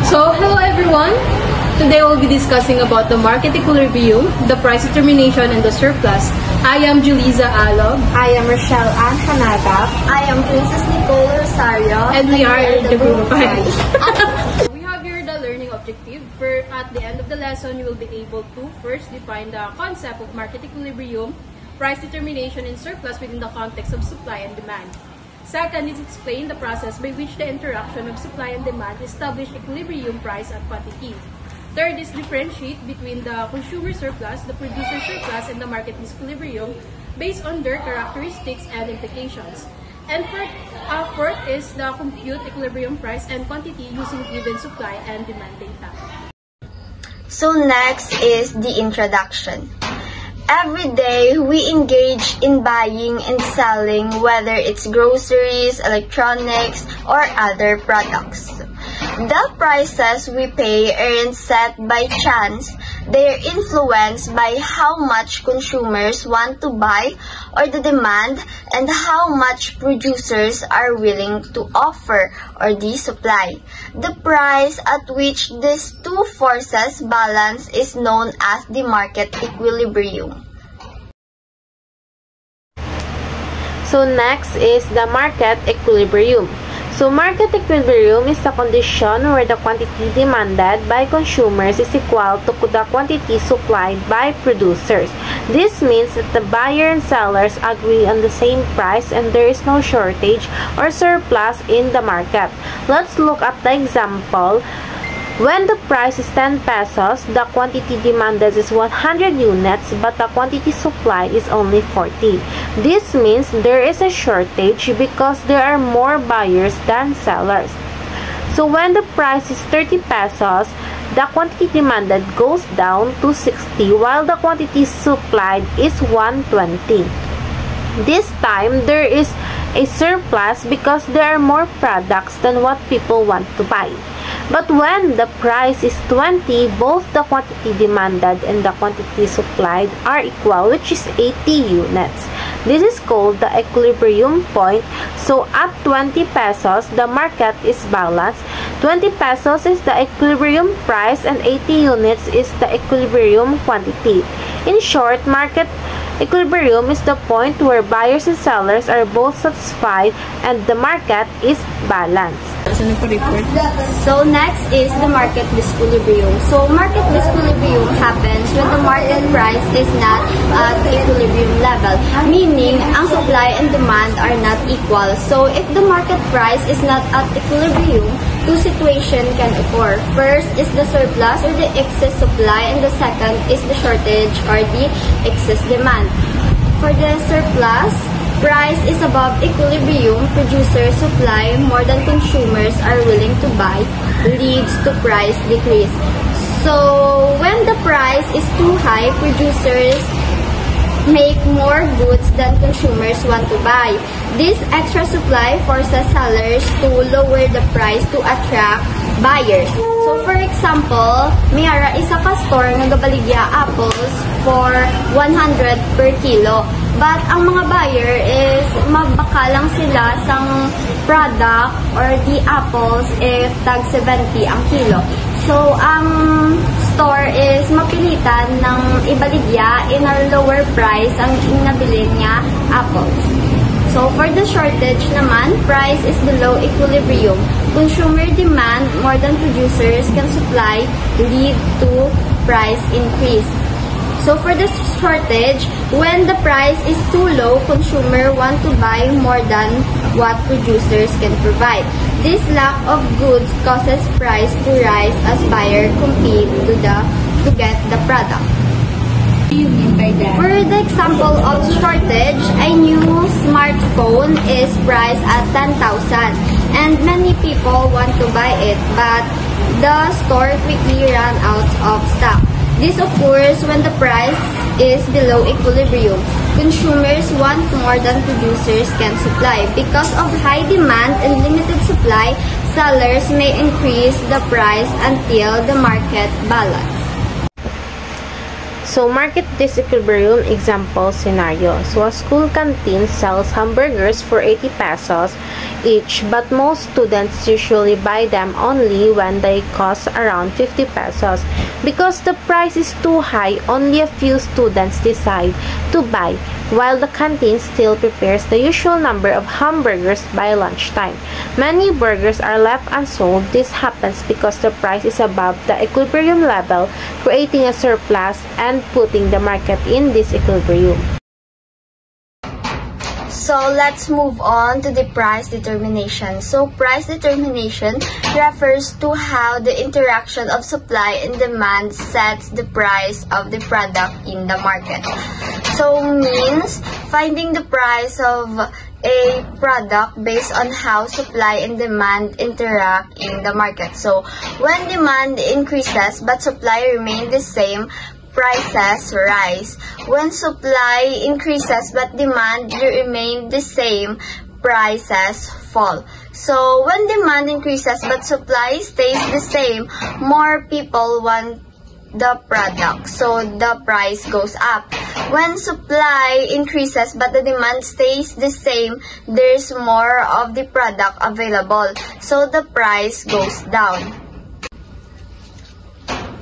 So, hello everyone! Today we'll be discussing about the market equilibrium, the price determination, and the surplus. I am Julisa Alog. I am Rochelle Ann Hanagap. I am Princess Nicole Rosario. And we are the Group 5. We have here the learning objective. At the end of the lesson, you will be able to first define the concept of market equilibrium, price determination, and surplus within the context of supply and demand. Second is explain the process by which the interaction of supply and demand establish equilibrium price and quantity. Third is differentiate between the consumer surplus, the producer surplus, and the market disequilibrium based on their characteristics and implications. And fourth is the compute equilibrium price and quantity using given supply and demand data. So next is the introduction. Every day, we engage in buying and selling, whether it's groceries, electronics, or other products. The prices we pay aren't set by chance. They are influenced by how much consumers want to buy or the demand and how much producers are willing to offer or the supply. The price at which these two forces balance is known as the market equilibrium. So next is the market equilibrium. So market equilibrium is the condition where the quantity demanded by consumers is equal to the quantity supplied by producers. This means that the buyer and sellers agree on the same price and there is no shortage or surplus in the market. Let's look at the example. When the price is 10 pesos, the quantity demanded is 100 units but the quantity supplied is only 40. This means there is a shortage because there are more buyers than sellers. So when the price is 30 pesos, the quantity demanded goes down to 60 while the quantity supplied is 120. This time, there is a surplus because there are more products than what people want to buy. But when the price is 20, both the quantity demanded and the quantity supplied are equal, which is 80 units. This is called the equilibrium point. So at 20 pesos, the market is balanced. 20 pesos is the equilibrium price and 80 units is the equilibrium quantity. In short, market equilibrium is the point where buyers and sellers are both satisfied and the market is balanced. So next is the market disequilibrium. So market disequilibrium happens when the market price is not at the equilibrium level, meaning ang supply and demand are not equal. So if the market price is not at equilibrium, two situations can occur. First is the surplus or the excess supply and the second is the shortage or the excess demand. For the surplus, price is above equilibrium, producers supply more than consumers are willing to buy, leads to price decrease. So when the price is too high, producers make more goods than consumers want to buy. This extra supply forces sellers to lower the price to attract buyers. So for example, mayara isa ka store nga gabaligya apples for 100 per kilo. But ang mga buyer is magbaka lang sila sang product or the apples if tag 70 ang kilo. So ang store is mapilitan ng ibaligya in a lower price ang inabilin niya apples. So for the shortage naman, price is below equilibrium. Consumer demand more than producers can supply, lead to price increase. So for the shortage, when the price is too low, consumer want to buy more than what producers can provide. This lack of goods causes price to rise as buyer compete to get the product. What do you mean by that? For the example of shortage, a new smartphone is priced at 10,000 and many people want to buy it, but the store quickly ran out of stock. This occurs when the price is below equilibrium. Consumers want more than producers can supply. Because of high demand and limited supply, sellers may increase the price until the market balance. So market disequilibrium example scenario. So a school canteen sells hamburgers for 80 pesos. each, but most students usually buy them only when they cost around 50 pesos. Because the price is too high, only a few students decide to buy, while the canteen still prepares the usual number of hamburgers by lunchtime. Many burgers are left unsold. This happens because the price is above the equilibrium level, creating a surplus and putting the market in disequilibrium. So let's move on to the price determination. So price determination refers to how the interaction of supply and demand sets the price of the product in the market. So means finding the price of a product based on how supply and demand interact in the market. So when demand increases but supply remains the same, prices rise. When supply increases but demand remains the same, prices fall. So when demand increases but supply stays the same, more people want the product, so the price goes up. When supply increases but the demand stays the same, there's more of the product available, so the price goes down.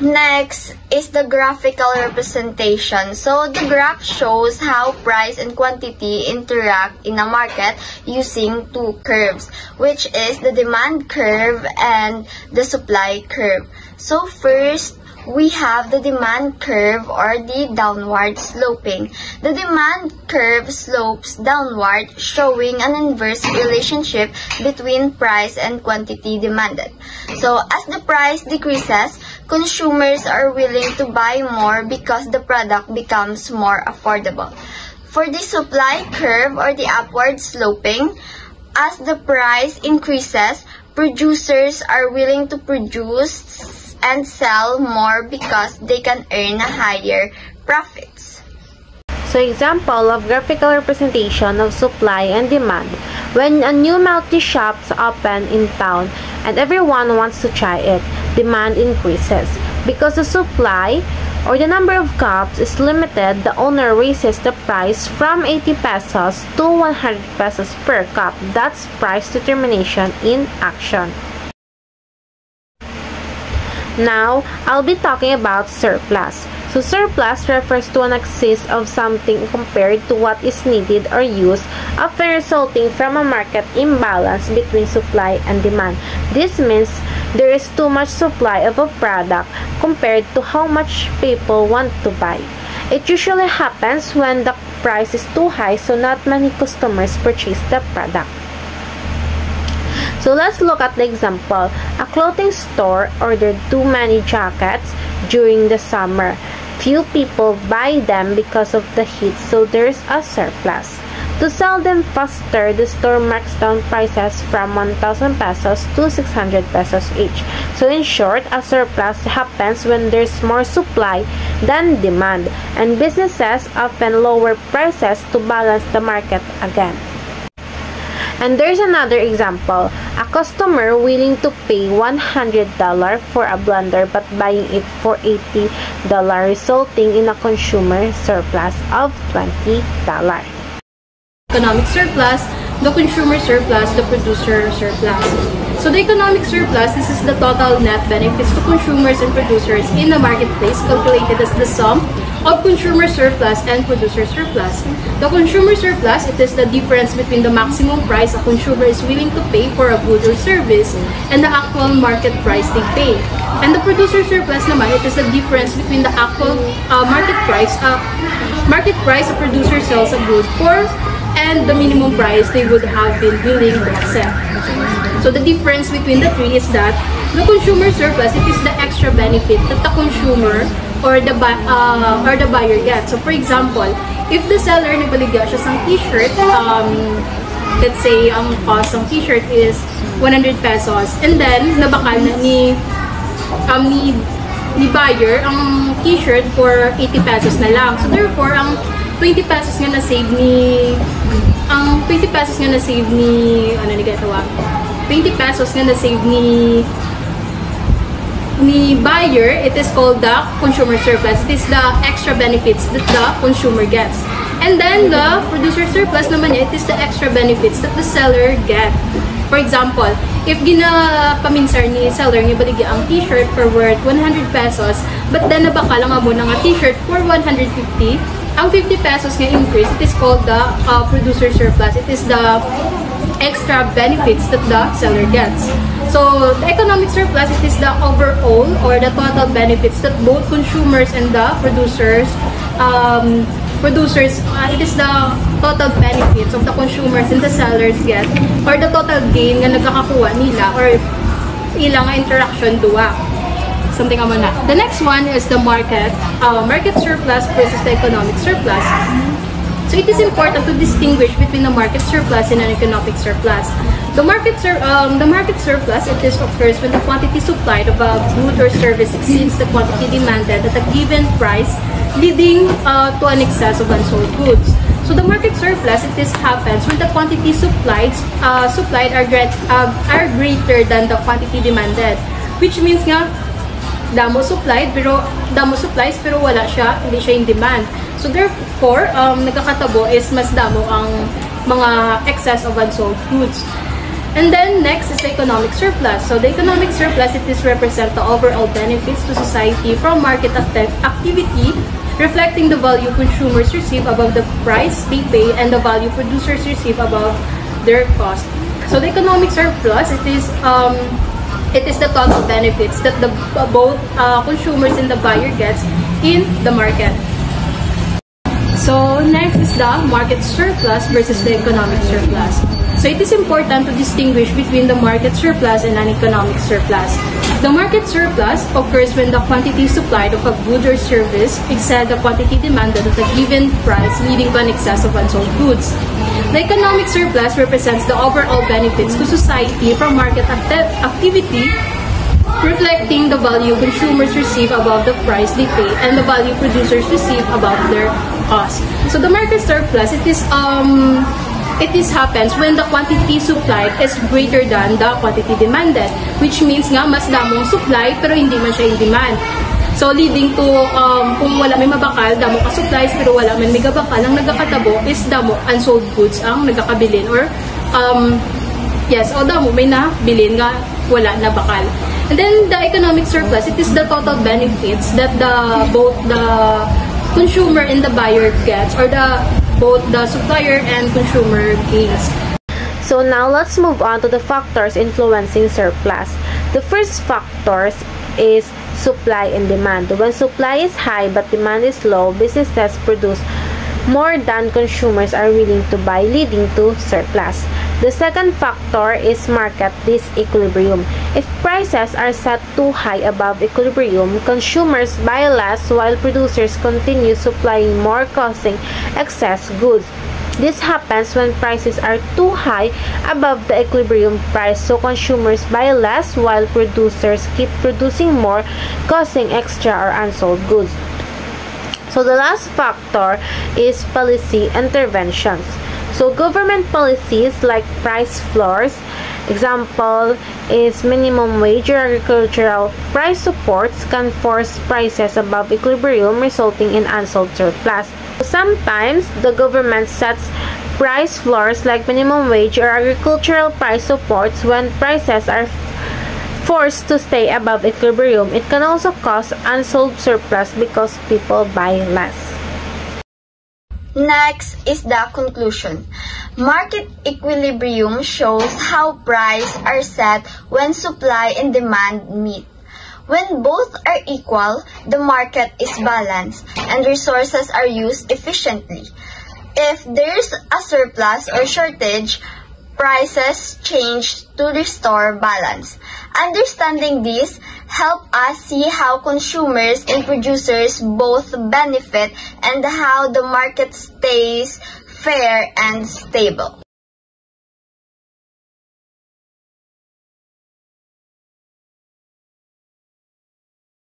Next is the graphical representation. So the graph shows how price and quantity interact in a market using two curves, which is the demand curve and the supply curve. So first, we have the demand curve or the downward sloping. The demand curve slopes downward, showing an inverse relationship between price and quantity demanded. So as the price decreases, consumers are willing to buy more because the product becomes more affordable. For the supply curve or the upward sloping, as the price increases, producers are willing to produce and sell more because they can earn a higher profits. So example of graphical representation of supply and demand. When a new multi shops open in town and everyone wants to try it, demand increases. Because the supply or the number of cups is limited, the owner raises the price from 80 pesos to 100 pesos per cup. That's price determination in action. Now, I'll be talking about surplus. So surplus refers to an excess of something compared to what is needed or used, often resulting from a market imbalance between supply and demand. This means there is too much supply of a product compared to how much people want to buy. It usually happens when the price is too high, so not many customers purchase the product. So let's look at the example. A clothing store ordered too many jackets during the summer. Few people buy them because of the heat, so there's a surplus. To sell them faster, the store marks down prices from 1,000 pesos to 600 pesos each. So in short, a surplus happens when there's more supply than demand, and businesses often lower prices to balance the market again. And there's another example. A customer willing to pay $100 for a blender but buying it for $80, resulting in a consumer surplus of $20. Economic surplus, the consumer surplus, the producer surplus. So the economic surplus, this is the total net benefits to consumers and producers in the marketplace, calculated as the sum of consumer surplus and producer surplus. The consumer surplus, it is the difference between the maximum price a consumer is willing to pay for a good or service and the actual market price they pay. And the producer surplus naman, it is the difference between the actual market price a producer sells a good for and the minimum price they would have been willing to accept. So the difference between the three is that the consumer surplus, it is the extra benefit that the consumer or the buyer gets. So for example, if the seller nagbaligya siya sang t-shirt, let's say ang cost ng t-shirt is 100 pesos and then nabakal na ni buyer ang t-shirt for 80 pesos na lang. So therefore, ang 20 pesos nga na-save ni ano ni gatawa? 20 pesos nga na-save ni buyer, it is called the consumer surplus. It is the extra benefits that the consumer gets. And then the producer surplus naman niya, it is the extra benefits that the seller get. For example, if ginapaminsar ni seller niya baligya ang t-shirt for worth 100 pesos, but then nabakala nga mo nga t-shirt for 150, ang 50 pesos nga increase, it is called the producer surplus. It is the extra benefits that the seller gets. So, the economic surplus, it is the overall or the total benefits that both consumers and the producers it is the total benefits of the consumers and the sellers get, or the total gain nga nagkakakuha nila or ilang interaction duwa. Something naman na. The next one is the market surplus versus the economic surplus. So it is important to distinguish between the market surplus and an economic surplus. The market surplus, it is occurs when the quantity supplied of a good or service exceeds the quantity demanded at a given price, leading to an excess of unsold goods. So the market surplus, it happens when the quantity supplied are greater than the quantity demanded, which means nga damo supplies pero hindi siya in demand. So therefore, nagkakatabo is mas damo ang mga excess of unsold goods. And then next is the economic surplus. So the economic surplus, it represent the overall benefits to society from market activity, reflecting the value consumers receive above the price they pay and the value producers receive above their cost. So the economic surplus, it is the total benefits that both consumers and the buyer gets in the market. So next is the market surplus versus the economic surplus. So it is important to distinguish between the market surplus and an economic surplus. The market surplus occurs when the quantity supplied of a good or service exceeds the quantity demanded at a given price, leading to an excess of unsold goods. The economic surplus represents the overall benefits to society from market activity, reflecting the value consumers receive above the price they pay and the value producers receive above their cost. So the market surplus, it happens when the quantity supplied is greater than the quantity demanded, which means nga mas damong supply pero hindi man siya in demand. So leading to kung wala may mabakal, damo ka supplies pero wala man may gabakal, ang nagkakatabo is damo unsold goods ang nagkakabilin or damo may nabilin nga wala na bakal. And then the economic surplus, it is the total benefits that both the consumer and the buyer gets, or both the supplier and consumer gains. So now let's move on to the factors influencing surplus. The first factors is supply and demand. When supply is high but demand is low, businesses produce more than consumers are willing to buy, leading to surplus. The second factor is market disequilibrium. If prices are set too high above equilibrium, consumers buy less while producers continue supplying more, causing excess goods. This happens when prices are too high above the equilibrium price, so consumers buy less while producers keep producing more, causing extra or unsold goods. So the last factor is policy interventions. So government policies like price floors, example is minimum wage or agricultural price supports, can force prices above equilibrium, resulting in unsold surplus. Sometimes the government sets price floors like minimum wage or agricultural price supports when prices are forced to stay above equilibrium. It can also cause unsold surplus because people buy less. Next is the conclusion. Market equilibrium shows how prices are set when supply and demand meet. When both are equal, the market is balanced and resources are used efficiently. If there's a surplus or shortage, prices change to restore balance. Understanding this help us see how consumers and producers both benefit and how the market stays fair and stable.